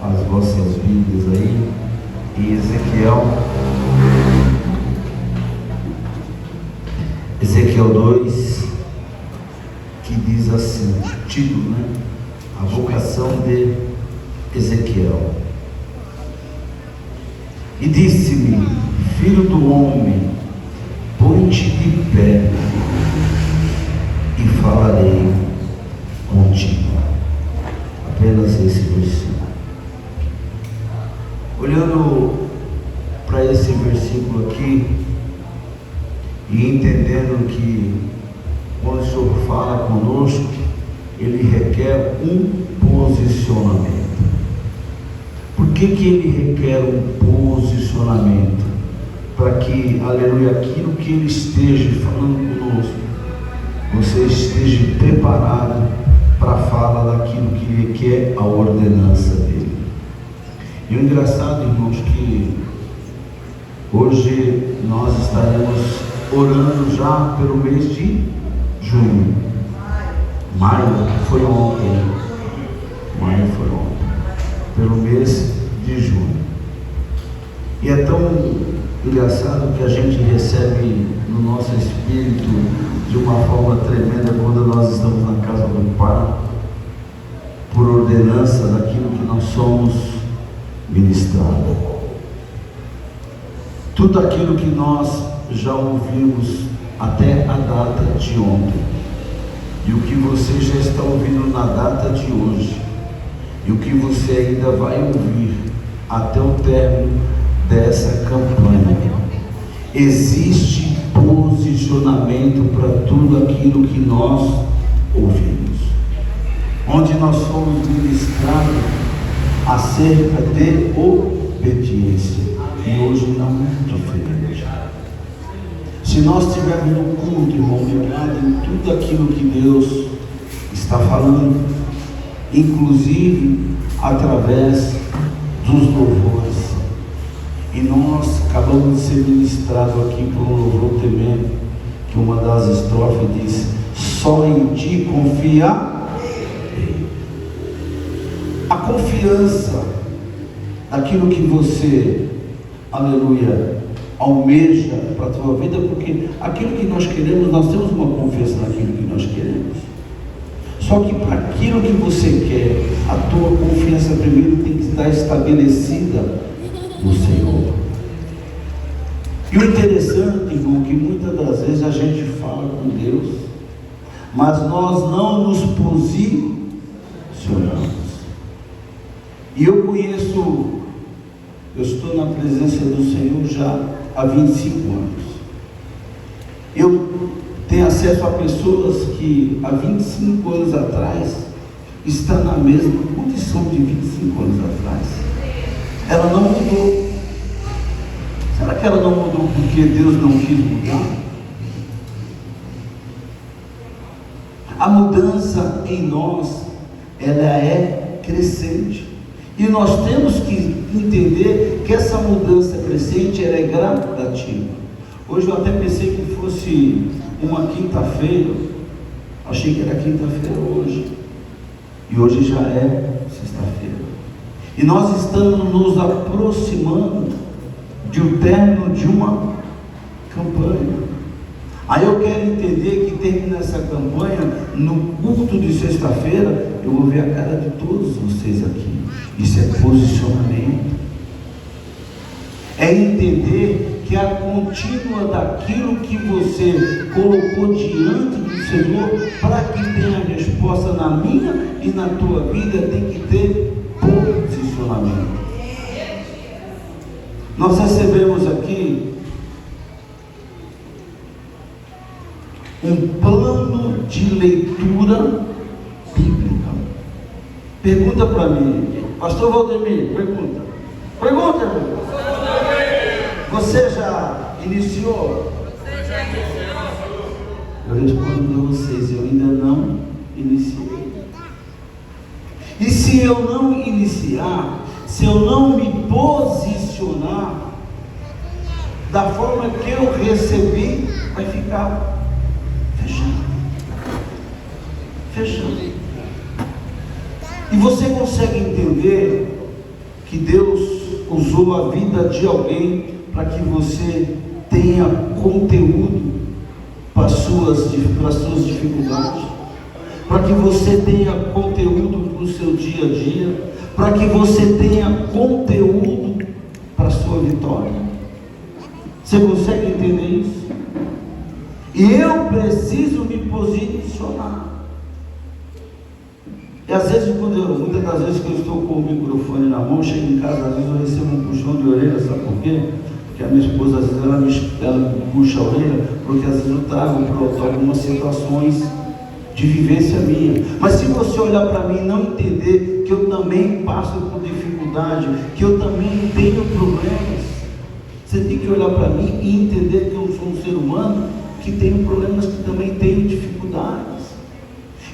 as vossas Bíblias aí em Ezequiel 2, que diz assim, o título, né? A vocação de Ezequiel. E disse-me: filho do homem, põe-te de pé e falarei contigo. Apenas esse versículo. Olhando para esse versículo aqui e entendendo que quando o Senhor fala conosco, Ele requer um posicionamento. Por que Ele requer um posicionamento? Para que, aleluia, aquilo que Ele esteja falando conosco, você esteja preparado para a fala daquilo que Ele quer, a ordenança dEle. E o engraçado, irmãos, que hoje nós estaremos orando já pelo mês de junho. Maio foi ontem. Pelo mês de junho. E é tão engraçado que a gente recebe no nosso espírito de uma forma tremenda quando nós estamos na casa do Pai, por ordenança daquilo que nós somos ministrados. Tudo aquilo que nós já ouvimos até a data de ontem, e o que você já está ouvindo na data de hoje, e o que você ainda vai ouvir até o término dessa campanha, existe posicionamento para tudo aquilo que nós ouvimos, onde nós fomos ministrados acerca de obediência, e hoje não é diferente. Se nós estivermos no culto, irmão, ligado em tudo aquilo que Deus está falando, inclusive através dos louvores, e nós acabamos de ser ministrados aqui por um louvor tremendo, que uma das estrofes diz: só em ti confiarei. A confiança daquilo que você, aleluia, almeja para a tua vida, porque aquilo que nós queremos, nós temos uma confiança naquilo que nós queremos. Só que para aquilo que você quer, a tua confiança primeiro tem que estar estabelecida no Senhor. E o interessante, irmão, que muitas das vezes a gente fala com Deus, mas nós não nos posicionamos. E eu estou na presença do Senhor já há 25 anos. Eu tenho acesso a pessoas que há 25 anos atrás estão na mesma condição de 25 anos atrás. Ela não mudou. Será que ela não mudou porque Deus não quis mudar? A mudança em nós, ela é crescente. E nós temos que entender que essa mudança crescente, ela é gradativa. Hoje eu até pensei que fosse uma quinta-feira, achei que era quinta-feira hoje, e hoje já é sexta-feira. E nós estamos nos aproximando de um término de uma campanha. Aí eu quero entender que termina essa campanha no culto de sexta-feira, eu vou ver a cara de todos vocês aqui. Isso é posicionamento. É entender que a contínua daquilo que você colocou diante do Senhor, para que tenha resposta na minha e na tua vida, tem que ter posicionamento. Nós recebemos aqui um plano de leitura bíblica. Pergunta para mim, pastor Valdemir, pergunta, irmão. Você já iniciou? Eu respondo a vocês, eu ainda não iniciei. E se eu não iniciar, se eu não me posicionar da forma que eu recebi, vai ficar fechado. E você consegue entender que Deus usou a vida de alguém para que você tenha conteúdo para as suas dificuldades, para que você tenha conteúdo para o seu dia a dia, para que você tenha conteúdo para a sua vitória. Você consegue entender isso? E eu preciso me posicionar. E às vezes, muitas das vezes que eu estou com o microfone na mão, chego em casa, às vezes eu recebo um puxão de orelha, sabe por quê? Porque a minha esposa, às vezes, ela me puxa a orelha, porque às vezes eu trago para algumas situações de vivência minha. Mas se você olhar para mim e não entender que eu também passo por dificuldade, que eu também tenho problemas, você tem que olhar para mim e entender que eu sou um ser humano que tem problemas, que também tenho dificuldades.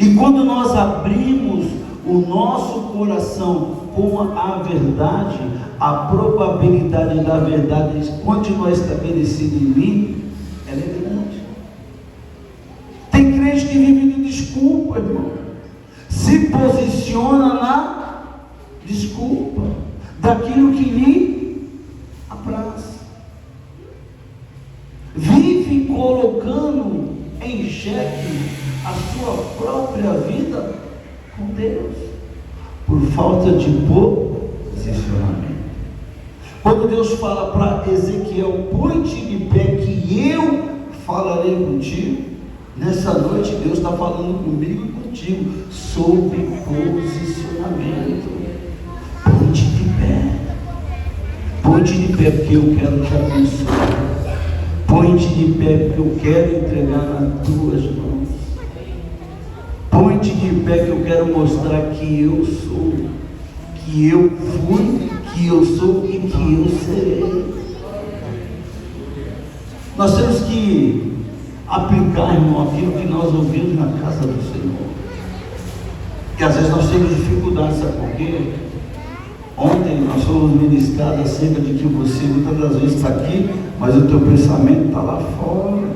E quando nós abrimos o nosso coração com a verdade, a probabilidade da verdade continuar estabelecida em mim, ela é grande. Tem crente que vive de desculpa, irmão. Se posiciona na desculpa daquilo que lhe apraz. Vive colocando em xeque a sua própria vida com Deus, por falta de posicionamento. Quando Deus fala para Ezequiel, põe-te de pé que eu falarei contigo, nessa noite Deus está falando comigo e contigo sobre posicionamento. Põe-te de pé, põe-te de pé porque eu quero te abençoar, põe-te de pé porque eu quero entregar nas tuas mãos, põe-te de pé que eu quero mostrar que eu sou, que eu fui, que eu sou e que eu serei. Nós temos que aplicar, irmão, aquilo que nós ouvimos na casa do Senhor. E às vezes nós temos dificuldade, sabe por quê? Ontem nós fomos ministrados acerca de que você muitas das vezes está aqui, mas o teu pensamento está lá fora.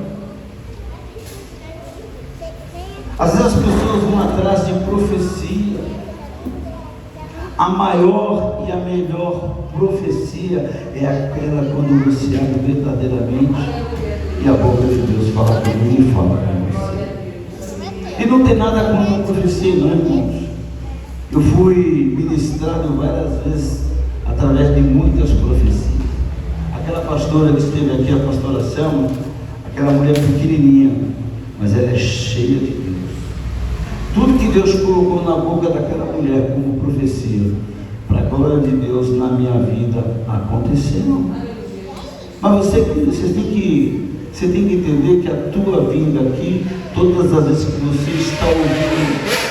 Às vezes as pessoas vão atrás de profecia. A maior e a melhor profecia é aquela quando você abre verdadeiramente e a boca de Deus fala comigo e fala com você. E não tem nada contra a profecia, não, irmãos. Eu fui ministrado várias vezes através de muitas profecias. Aquela pastora que esteve aqui, a pastora Selma, aquela mulher pequenininha, mas ela é cheia de Deus. Tudo que Deus colocou na boca daquela mulher como profecia, para a glória de Deus na minha vida, aconteceu. Mas você tem que entender que a tua vinda aqui, todas as vezes que você está ouvindo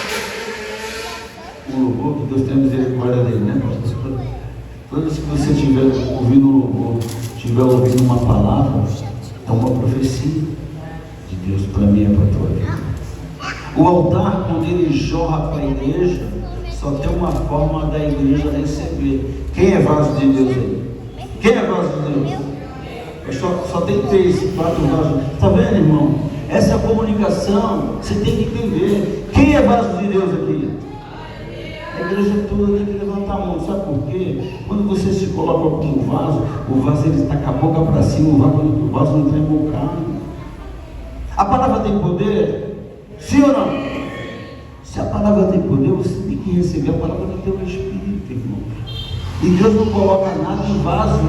o louvor, que Deus tenha misericórdia dele, né, pastor? Todas as vezes que você estiver ouvindo o louvor, estiver ouvindo uma palavra, é uma profecia de Deus para mim e para a tua vida. O altar, quando ele jorra para a igreja, só tem uma forma da igreja receber. Quem é vaso de Deus aí? Quem é vaso de Deus? Só tem 3, 4 vasos. Está vendo, irmão? Essa é a comunicação. Você tem que entender. Quem é vaso de Deus aqui? A igreja toda tem que levantar a mão. Sabe por quê? Quando você se coloca como vaso, o vaso ele está com a boca para cima, o vaso não está embocado. A palavra tem poder? Sim ou não? Se a palavra tem poder, você tem que receber a palavra do teu Espírito, irmão. E Deus não coloca nada em vaso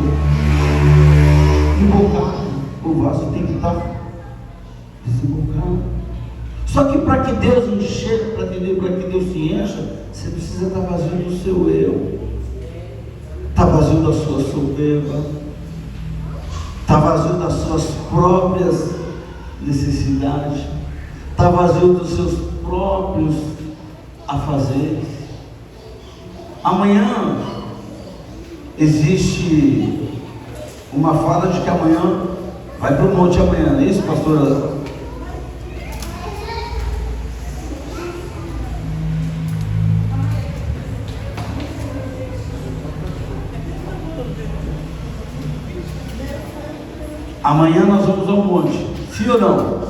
embocado. O vaso tem que estar desembocado. Só que para que Deus encher, para que Deus se encha, você precisa estar vazio do seu eu. Está vazio da sua soberba. Está vazio das suas próprias necessidades. Está vazio dos seus próprios afazeres. Amanhã existe uma fala de que amanhã vai para o monte amanhã, não é isso, pastora? Amanhã nós vamos ao monte, sim ou não?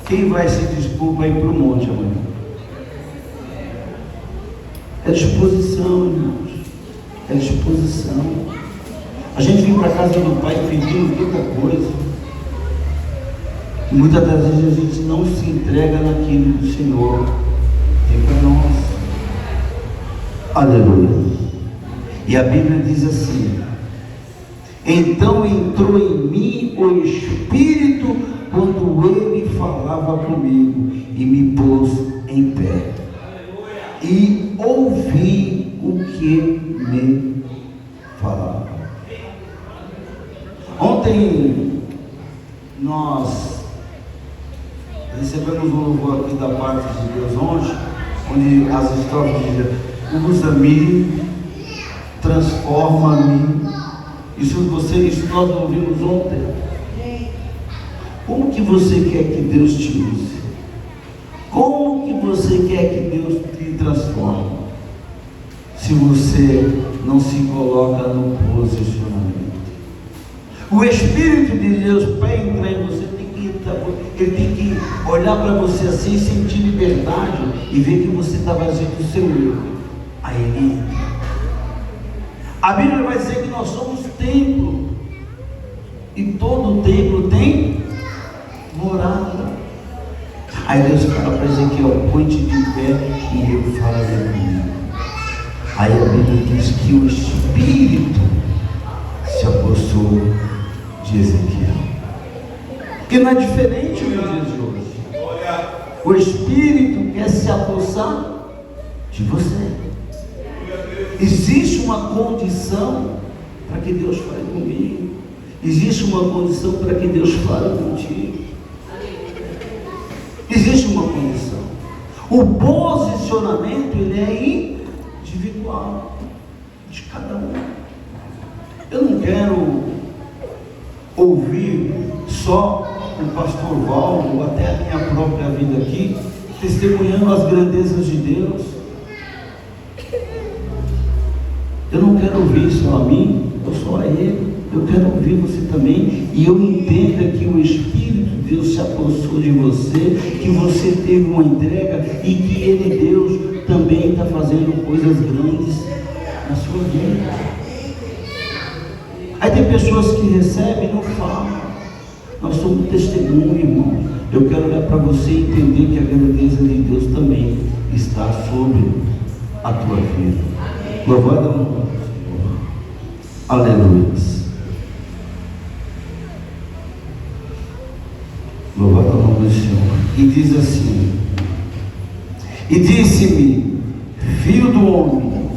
Quem vai se dispor para ir para o monte amanhã? É disposição, irmãos. É disposição. A gente vem para a casa do Pai pedindo tanta coisa. E muitas das vezes a gente não se entrega naquilo do Senhor. É para nós. Aleluia. E a Bíblia diz assim: então entrou em mim o Espírito quando Ele falava comigo e me pôs em pé. E ouvi o que me falava. Ontem nós recebemos um louvor aqui da parte de Deus onde as estrofes dizem: usa-me, transforma-me. Isso nós ouvimos ontem. Como que você quer que Deus te use? Como que você quer que Deus te transforme? Se você não se coloca no posicionamento. O Espírito de Deus, para entrar em você, ele tem que olhar para você assim, sentir liberdade e ver que você está fazendo o seu eu. Aí ele entra. A Bíblia vai dizer que nós somos templo, e todo templo tem morada. Aí Deus fala para Ezequiel: põe-te de pé e ele fala comigo. Aí a Bíblia diz que o Espírito se apossou de Ezequiel. Porque não é diferente nos dias de hoje. O Espírito quer se apossar de você. Existe uma condição para que Deus fale comigo. Existe uma condição para que Deus fale contigo. Existe uma condição. O posicionamento, ele é individual, de cada um. Eu não quero ouvir só o pastor Valdo, ou até a minha própria vida aqui, testemunhando as grandezas de Deus. Eu não quero ouvir só a mim, ou só a ele. Eu quero ouvir você também. E eu entendo que o Espírito de Deus se apossou de você, que você teve uma entrega e que Ele, Deus, também está fazendo coisas grandes na sua vida. Aí tem pessoas que recebem e não falam. Nós somos testemunho, irmão. Eu quero olhar para você e entender que a grandeza de Deus também está sobre a tua vida. Louvado é o nome do Senhor. Aleluia. Louvado é o nome do Senhor. E diz assim: e disse-me, filho do homem,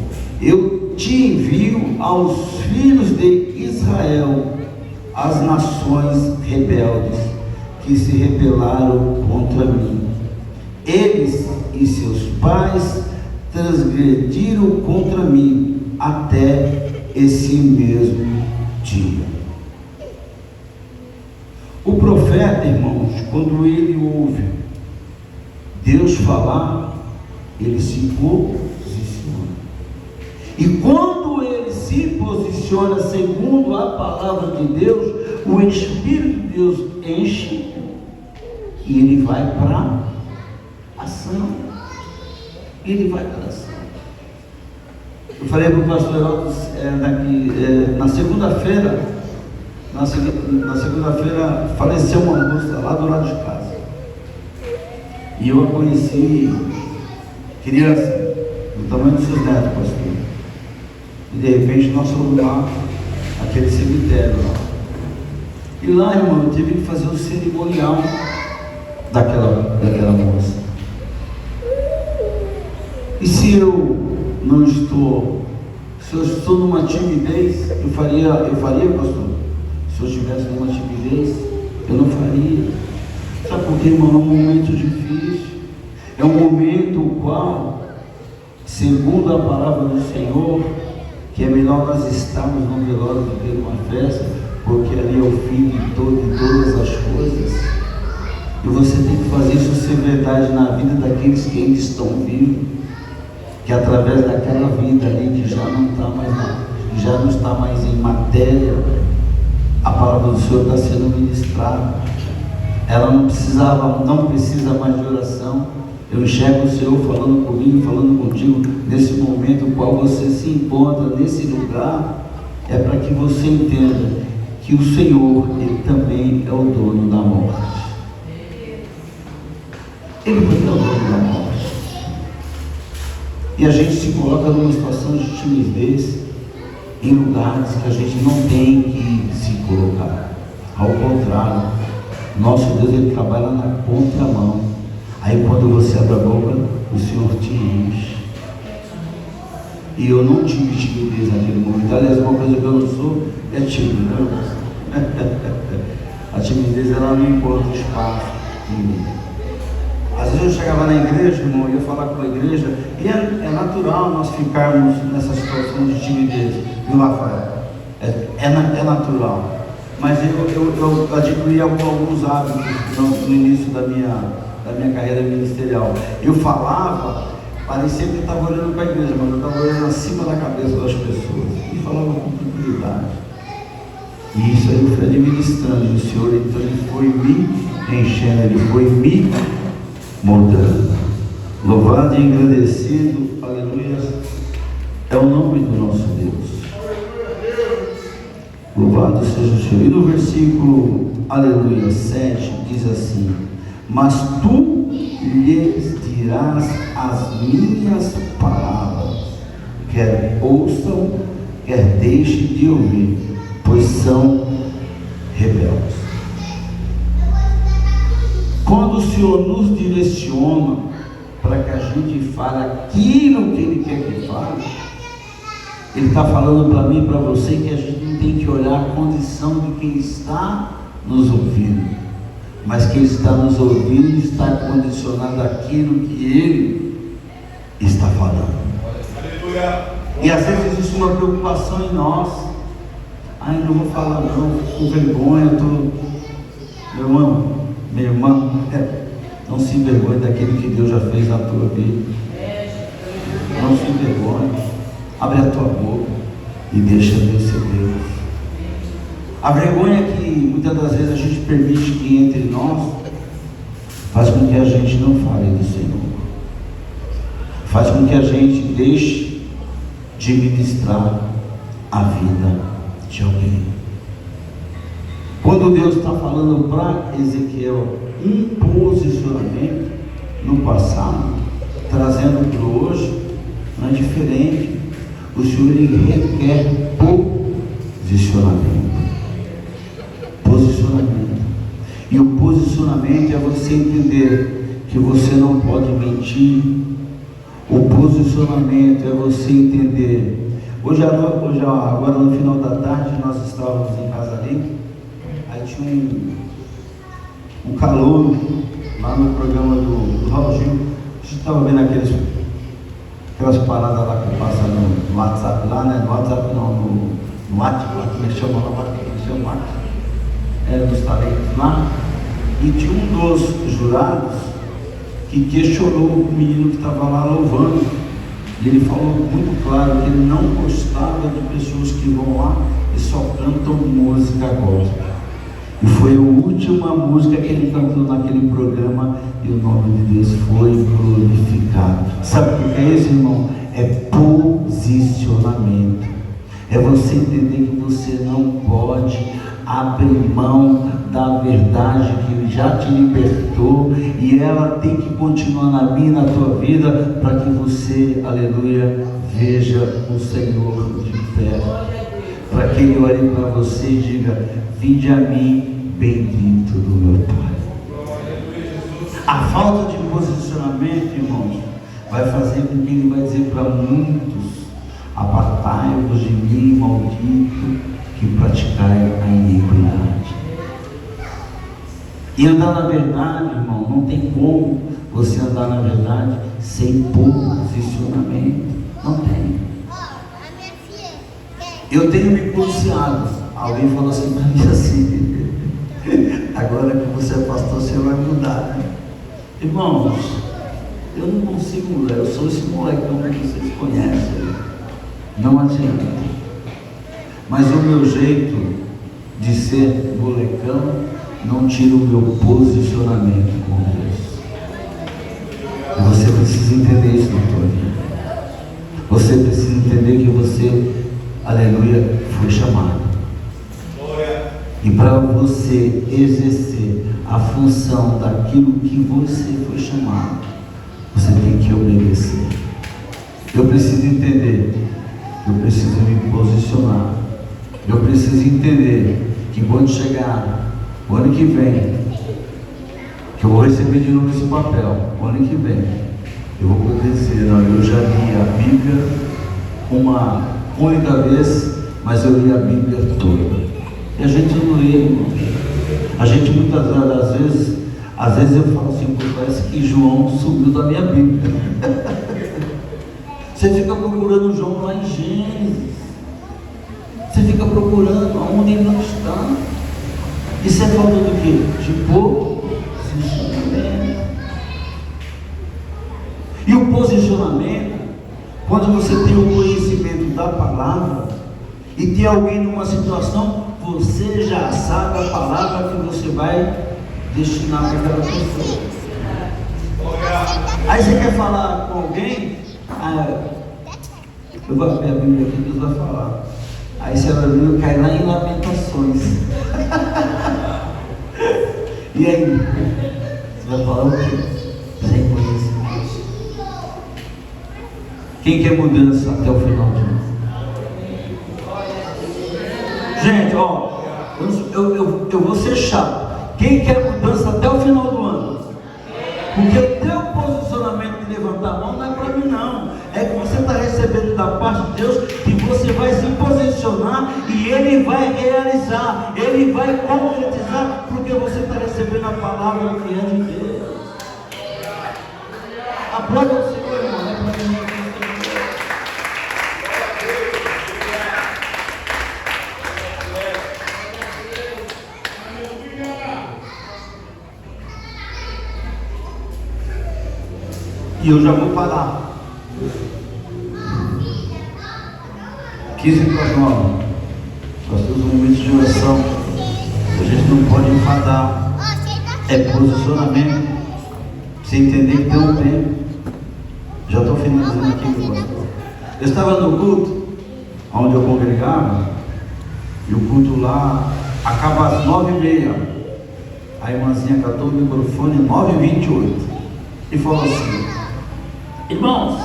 eu te envio aos filhos de Israel, as nações rebeldes que se rebelaram contra mim. Eles e seus pais transgrediram contra mim até esse mesmo dia. O profeta, irmãos, quando ele ouve Deus falar, ele se posiciona. E quando ele se posiciona segundo a palavra de Deus, o Espírito de Deus enche e ele vai para a ação. Ele vai para a ação. Eu falei para o pastor Heraldo na segunda-feira faleceu uma moça lá do lado de casa. E eu a conheci criança, do tamanho dos seus netos, pastor. E de repente nós fomos lá, aquele cemitério lá. E lá, irmão, eu tive que fazer o cerimonial daquela moça. E se eu não estou, se eu estou numa timidez, eu faria, pastor? Se eu estivesse numa timidez, eu não faria. Sabe por quê, irmão? É um momento difícil. É um momento o qual, segundo a palavra do Senhor, que é melhor nós estarmos no velório do que numa festa, porque ali é o fim de todas as coisas. E você tem que fazer isso ser verdade na vida daqueles que ainda estão vivos, que através daquela vida ali que já não está mais em matéria, a palavra do Senhor está sendo ministrada. Ela não precisa mais de oração, Eu enxergo o Senhor falando comigo, falando contigo, nesse momento no qual você se encontra, nesse lugar, é para que você entenda que o Senhor, Ele também é o dono da morte. Ele também é o dono da morte. E a gente se coloca numa situação de timidez em lugares que a gente não tem que se colocar. Ao contrário, nosso Deus, Ele trabalha na contramão. Aí quando você abre a boca, o Senhor te enche. E eu não tive timidez naquele momento. Aliás, uma coisa que eu não sou é tímido, né? A timidez, ela não encontra espaço em mim. Às vezes eu chegava na igreja, irmão, ia falar com a igreja, e é natural nós ficarmos nessa situação de timidez, viu, Rafael? É natural. Mas eu adquiri alguns hábitos no início da minha carreira ministerial. Eu falava, parecia que eu estava olhando para a igreja, mas eu estava olhando acima da cabeça das pessoas. E falava com tranquilidade. E isso aí eu fui administrando. E o Senhor, então, Ele foi me enchendo, Ele foi me moldando. Louvado e agradecido, aleluia, é o nome do nosso Deus. Louvado seja o Senhor. E no versículo, aleluia, 7, diz assim: mas tu lhes dirás as minhas palavras, quer ouçam, quer deixem de ouvir, pois são rebeldes. Quando o Senhor nos direciona para que a gente fale aquilo que Ele quer que fale, Ele está falando para mim e para você que a gente não tem que olhar a condição de quem está nos ouvindo, mas quem está nos ouvindo está condicionado àquilo que Ele está falando. E às vezes existe uma preocupação em nós. Ai, não vou falar não, com vergonha, meu irmão, minha irmã, não se envergonhe daquilo que Deus já fez na tua vida. Não se envergonhe. Abre a tua boca e deixa Deus ser Deus. A vergonha que muitas das vezes a gente permite que entre nós faz com que a gente não fale do Senhor. Faz com que a gente deixe de ministrar a vida de alguém. Quando Deus está falando para Ezequiel um posicionamento no passado, trazendo para o hoje, não é diferente. O Senhor, Ele requer posicionamento. Posicionamento. E o posicionamento é você entender que você não pode mentir. O posicionamento é você entender. Agora no final da tarde, nós estávamos em casa ali. Aí tinha um calouro lá no programa do Raul Gil. A gente estava vendo aquelas paradas lá que passa no WhatsApp lá, né? No WhatsApp não, no WhatsApp, como é que chama lá? Dos talentos lá. E tinha um dos jurados que questionou o menino que estava lá louvando. E ele falou muito claro que ele não gostava de pessoas que vão lá e só cantam música gospel. E foi a última música que ele cantou naquele programa e o nome de Deus foi glorificado. Sabe o que é isso, irmão? É posicionamento. É você entender que você não pode abrir mão da verdade que Ele já te libertou e ela tem que continuar na minha e na tua vida para que você, aleluia, veja o Senhor de perto. Para que Ele olhe para você e diga: vinde a mim, bendito do meu Pai. A falta de posicionamento, irmãos, vai fazer com que Ele vai dizer para muitos: apartai-vos de mim, maldito, que praticai a iniquidade. E andar na verdade, irmão, não tem como você andar na verdade sem posicionamento. Não tem. Eu tenho me policiado. Alguém falou assim para mim assim: agora que você é pastor, você vai mudar, né? Irmãos, eu não consigo mudar. Eu sou esse molecão que vocês conhecem. Não adianta. Mas o meu jeito de ser molecão não tira o meu posicionamento com Deus. Você precisa entender isso na tua vida. Você precisa entender que você, aleluia, foi chamado. E para você exercer a função daquilo que você foi chamado, você tem que obedecer. Eu preciso entender, eu preciso me posicionar. Eu preciso entender que quando chegar o ano que vem, que eu vou receber de novo esse papel, o ano que vem, eu vou poder dizer, não, eu já li a Bíblia uma única vez, mas eu li a Bíblia toda. E a gente não lê, irmão. A gente muitas vezes, às vezes eu falo assim, parece que João subiu da minha Bíblia. Você fica procurando João lá em Gênesis. Você fica procurando aonde ele não está. Isso é falta do quê? De posicionamento. E o posicionamento, quando você tem o conhecimento da palavra e tem alguém numa situação, você já sabe a palavra que você vai destinar para aquela pessoa. Aí você quer falar com alguém, eu vou abrir a Bíblia aqui, Deus vai falar. Aí você vai ver, cai lá em Lamentações. E aí? Você vai falar o quê? Sem conhecimento. Quem quer mudança até o final de ano? Gente, ó, eu vou ser chato. Quem quer mudança até o final do ano? Porque o teu posicionamento de levantar a mão não é para mim, não. É que você está recebendo da parte de Deus, que você vai se posicionar e Ele vai realizar, Ele vai concretizar, porque você está recebendo a palavra que é de Deus. Aplauda o Senhor, irmão. Não é para mim. E eu já vou parar. 15 para 9. Nós temos um momento de oração. A gente não pode enfadar. É posicionamento. Você entender que tem um tempo. Já estou finalizando aqui, meu pastor. Eu estava no culto, onde eu congregava, e o culto lá acaba às 9h30. A irmãzinha catou o microfone 9h28 e falou assim: irmãos,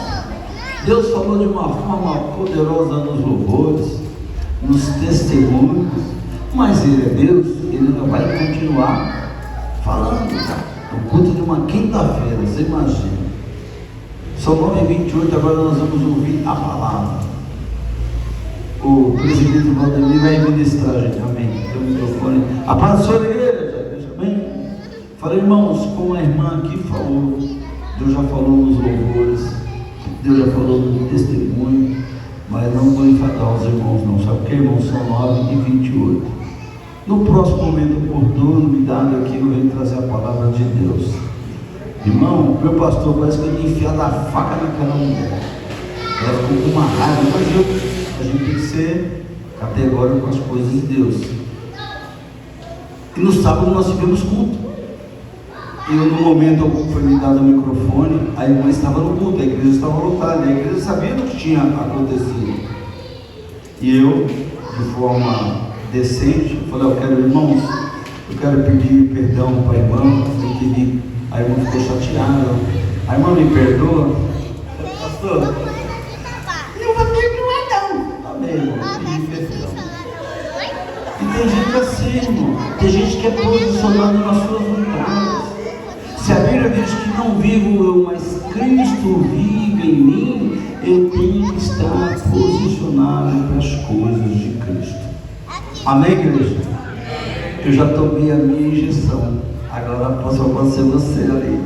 Deus falou de uma forma poderosa nos louvores, nos testemunhos, mas Ele é Deus, Ele não vai continuar falando. O culto de uma quinta-feira, você imagina. São 9h28, agora nós vamos ouvir a palavra. O presidente Valdemir vai ministrar, gente, amém. Tem o microfone. A paz do Senhor, igreja, amém. Falei, irmãos, como a irmã aqui falou, Deus já falou nos louvores, Deus já falou no testemunho, mas não vou enfadar os irmãos não, sabe porque, irmãos, são 9h28. No próximo momento oportuno, me dado aqui, eu venho trazer a palavra de Deus. Irmão, meu pastor, parece que eu tinha enfiado a faca naquela mulher. Ela ficou com uma raiva, mas a gente tem que ser categórico com as coisas de Deus. E no sábado nós tivemos culto. E no momento foi me dado o microfone, a irmã estava no culto, a igreja estava lotada, a igreja sabia do que tinha acontecido. E eu, de forma decente, falei, eu quero, irmãos, eu quero pedir perdão para a irmã, a irmã ficou chateada, a irmã me perdoa. Pastor, não vou perdoar não. Amém, irmão, pedi perdão. E tem gente assim, irmão, tem gente que é posicionada nas suas vontades. Se a Bíblia diz que não vivo eu, mas Cristo vive em mim, eu tenho que estar posicionado para as coisas de Cristo. Amém, igreja? Eu já tomei a minha injeção, agora posso acontecer você ali.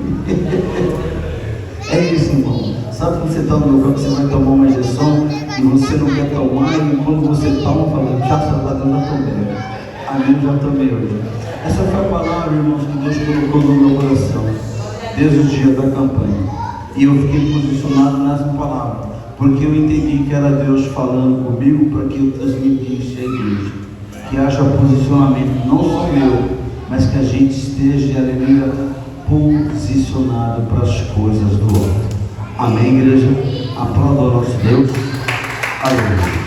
É isso, irmão. Sabe quando você está no lugar que você vai tomar uma injeção e você não quer tomar, e quando você toma, fala, já tomei. Amém, já tomei hoje. Essa foi a palavra, irmãos, que Deus colocou no meu coração desde o dia da campanha. E eu fiquei posicionado nessa palavra, porque eu entendi que era Deus falando comigo para que eu transmitisse à igreja. Que haja posicionamento, não só meu, mas que a gente esteja, aleluia, posicionado para as coisas do alto. Amém, igreja? Aplauda o nosso Deus. Aleluia.